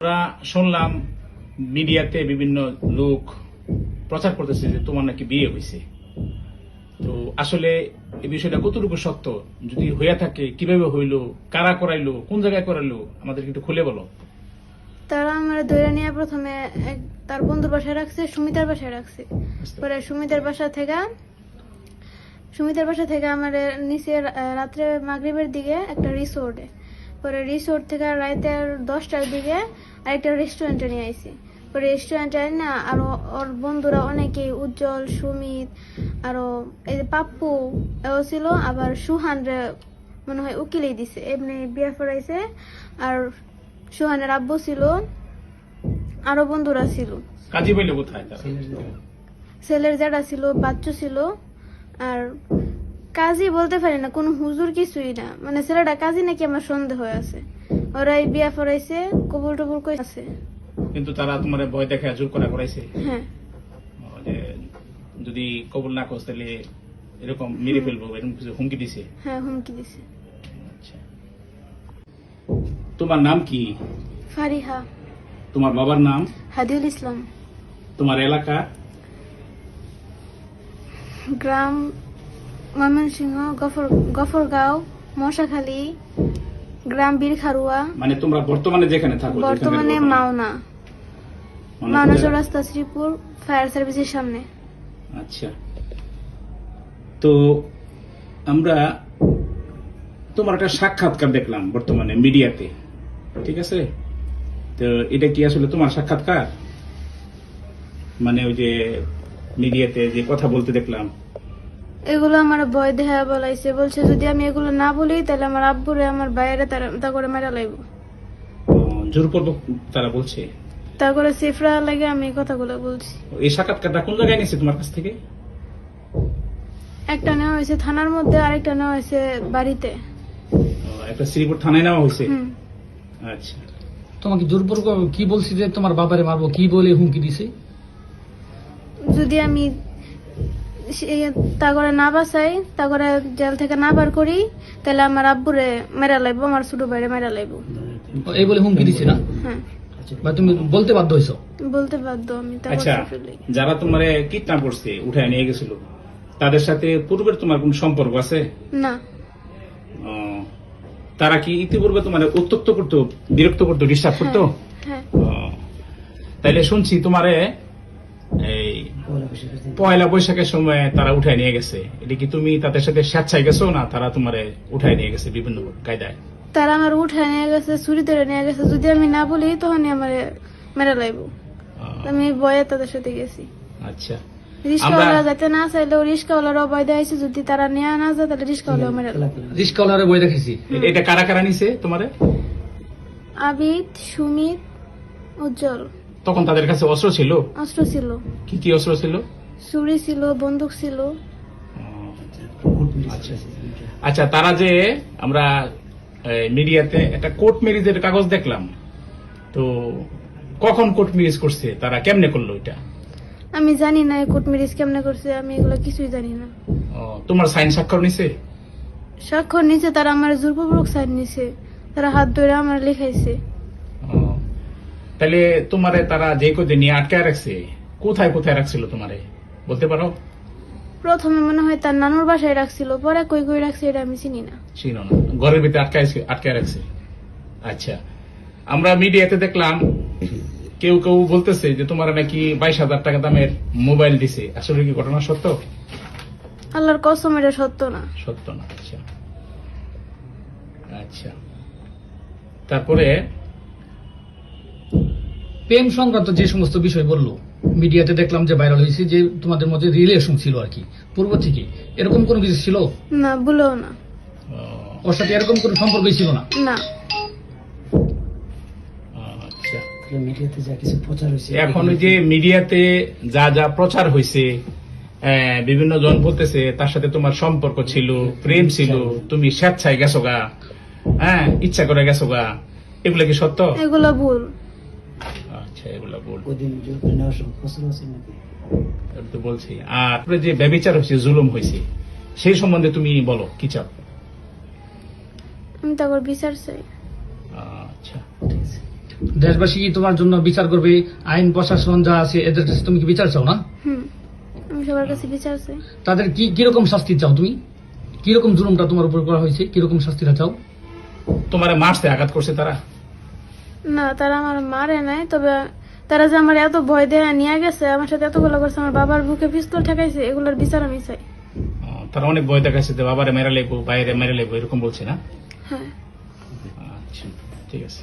আমরা শুনলাম মিডিয়াতে বিভিন্ন লোক প্রচার করতেছে যে তোমার নাকি বিয়ে হয়েছে। তো আসলে এই বিষয়টা কতটুকু সত্য, যদি হইয়া থাকে কিভাবে হইলো, কারা করাইলো, কোন জায়গায় করাইলো, আমাদের একটু খুলে বলো। তারা আমার ধরে নিয়ে প্রথমে তার বন্ধুর বাসায় রাখছে, সুমিতার বাসায় রাখছে। পরে সুমিতার বাসা থেকে আমার নিচে রাত্রে মাগরিবের দিকে একটা রিসোর্টে, পরে রিসোর্ট থেকে রাতে 10টার দিকে আরেকটা রেস্টুরেন্টে নিয়ে আইছি। পরে রেস্টুরেন্টে না আরো ওর বন্ধুরা অনেকেই, উজ্জ্বল, সুমিত, আরো এই যে পাপ্পু এও ছিল, আবার সুহান রে মনে হয় উকিলেই দিছে, এমনি বিয়ে পড়াইছে। আর সুহানের আব্বু ছিল, আরো বন্ধুরা ছিল। কাজী পাইলে কোথায় তারা? ছেলের জ্যাঠা ছিল, বাচ্চু ছিল। আর কাজী বলতে পারি না, কোনো হুজুর কিছুই না, মানে ছেলেটা কাজী নাকি আমার সন্দেহ আছে। ওরাই বিয়া পড়াইছে, কবুল টবুল কইছে। কিন্তু তারা তোমার ভয় দেখে জোর করা করাইছে হ্যাঁ, যে যদি কবুল না করছ তাহলে এরকম মেরে ফেলবো, এরকম কিছু হুমকি দিছে। হ্যাঁ হুমকি দিছে। আচ্ছা, তোমার নাম কি? ফারিহা। তোমার বাবার নাম? হাদিউল ইসলাম। তোমার এলাকা? গ্রাম ময়মনসিংহ, গফরগাঁও, মশাখালী, গ্রাম বীরখারুয়া। মানে তোমরা বর্তমানে যেখানে থাকো? বর্তমানে মাওনা, মাওনা চৌরাস্তা, শ্রীপুর ফায়ার সার্ভিসের সামনে। আচ্ছা, তো আমরা তোমার একটা সাক্ষাৎকার দেখলাম বর্তমানে মিডিয়াতে, ঠিক আছে? তো এটা কি আসলে তোমার সাক্ষাৎকার? মানে ওই যে মিডিয়াতে যে কথা বলতে দেখলাম, এগুলো আমার ভয় দেহা বলাইছে, বলছে যদি আমি এগুলো না বলি তাহলে আমার আব্বুরে আমার বাইরে তা করে মেরা লাইব, জোরপূর্বক তারা বলছে। তা করে সেফরা লাগে আমি এই কথাগুলো বলছি। এই সাক্ষাৎকারটা কোন জায়গায় নিয়েছে তোমার কাছ থেকে? একটা নেওয়া হয়েছে থানার মধ্যে, আরেকটা নেওয়া হয়েছে বাড়িতে। একটা শ্রীপুর থানায় নেওয়া হয়েছে। হুম। আচ্ছা, তোমাকে জোরপূর্বক কি বলছি যে তোমার বাবারে মারবো, কি বলে হুমকি দিছে? যদি আমি তা করে না বাঁচাই, তা করে জেল থেকে না বার করি, তাহলে আমার আব্বুরে মেরা লাইব, আমার ছোট ভাইরে মেরা লাইব। এই বলে হুমকি দিছে না? হ্যাঁ, বা তুমি বলতে বাধ্য হইছো? বলতে বাধ্য আমি। তা আচ্ছা, যারা তোমার কিডন্যাপ করছে, উঠায় নিয়ে গেছিল, তাদের সাথে পূর্বের তোমার কোন সম্পর্ক আছে? না। ও, তারা কি ইতিপূর্বে তোমার উত্তক্ত করতো, বিরক্ত করতো, ডিস্টার্ব করতো? হ্যাঁ। ও, তাইলে শুনছি তোমারে এই পয়লা বৈশাখের সময় তারা উঠায় নিয়ে গেছে, এটা কি তুমি তাদের সাথে স্বেচ্ছায় গেছো, না তারা তোমারে উঠায় নিয়ে গেছে বিভিন্ন কায়দায়? তারা আমার উঠায় নিয়ে গেছে, চুরি ধরে নিয়ে গেছে। যদি আমি না বলি তখনই আমার মেরা লাইব। আমি ভয়ে তাদের সাথে গেছি। আচ্ছা, রিস্কাওয়ালা যাতে না চাইলেও রিস্কাওয়ালারও ভয় দেখাইছে, যদি তারা নিয়ে না যায় তাহলে রিস্কাওয়ালাও মেরা লাইব। রিস্কাওয়ালারে বই দেখেছি। এটা কারা কারা নিছে তোমারে? আবিদ, সুমিত, উজ্জ্বল। তখন তাদের কাছে অস্ত্র ছিল? অস্ত্র ছিল, কি কি অস্ত্র ছিল? চুরি ছিল, বন্দুক ছিল। আচ্ছা, আচ্ছা, তারা যে আমরা মিডিয়াতে একটা কোর্ট ম্যারেজের কাগজ দেখলাম, তো কখন কোর্ট ম্যারেজ করছে, তারা কেমনে করলো এটা? আমি জানি না কোর্ট ম্যারেজ কেমনে করছে, আমি এগুলো কিছুই জানি না। তোমার সাইন স্বাক্ষর নিছে? স্বাক্ষর নিচে তারা আমার জোরপূর্বক সাইন নিছে, তারা হাত ধরে আমার লেখাইছে। তাহলে তোমারে তারা যে কদিন নিয়ে আটকায় রাখছে, কোথায় কোথায় রাখছিল তোমারে বলতে পারো? প্রথমে মনে হয় তার নানুর বাসায় রাখছিল, পরে কই কই রাখছে এটা আমি চিনি না। ছিল না, ঘরের ভিতরে আটকায় রাখছে। আচ্ছা, আমরা মিডিয়াতে দেখলাম কেউ কেউ বলতেছে যে তোমার নাকি 22,000 টাকা দামের মোবাইল দিছে, আসলে কি ঘটনা সত্য? আল্লাহর কসম এটা সত্য না। সত্য না। আচ্ছা, আচ্ছা, তারপরে প্রেম সংক্রান্ত যে সমস্ত বিষয় বললো, মিডিয়াতে দেখলাম যে ভাইরাল হয়েছে যে তোমাদের মধ্যে রিলেশন ছিল আর কি পূর্ব থেকে, এরকম কোনো কিছু ছিল? না, ভুলেও না। ওর সাথে এরকম কোনো সম্পর্কই ছিল না? না। আচ্ছা, এখন ওই যে মিডিয়াতে যা যা প্রচার হয়েছে, বিভিন্ন জন বলতেছে তার সাথে তোমার সম্পর্ক ছিল, প্রেম ছিল, তুমি স্বেচ্ছায় গেছো গা, হ্যাঁ, ইচ্ছা করে গেছো গা, এগুলো কি সত্য? এগুলো ভুল। আচ্ছা, এগুলো ভুল তো বলছি। আর যে ব্যভিচার হয়েছে, জুলুম হয়েছে, সেই সম্বন্ধে তুমি বলো, কি চাও? আমি তারপর বিচার চাই। আচ্ছা, ঠিক আছে। দেশবাসী কি তোমার জন্য বিচার করবে? আইন প্রশাসন যা আছে এদের কাছে তুমি কি বিচার চাও না? আমি সবার কাছে বিচার চাই। তাদের কি কিরকম শাস্তি চাও তুমি? কিরকম জুলুমটা তোমার উপর করা হয়েছে, কিরকম শাস্তিটা চাও? তোমার মারছে, আঘাত করছে তারা? না, তারা আমার মারে নাই, তবে তারা যে আমার এত ভয় দিয়ে নিয়ে গেছে, আমার সাথে এতগুলো করছে, আমার বাবার বুকে পিস্তল ঠেকাইছে, এগুলোর বিচার আমি চাই। তারা অনেক ভয় দেখাচ্ছে যে বাবারে মেরে লেবো, বাইরে মেরে লেবো, এরকম বলছে না? হ্যাঁ। আচ্ছা, ঠিক আছে।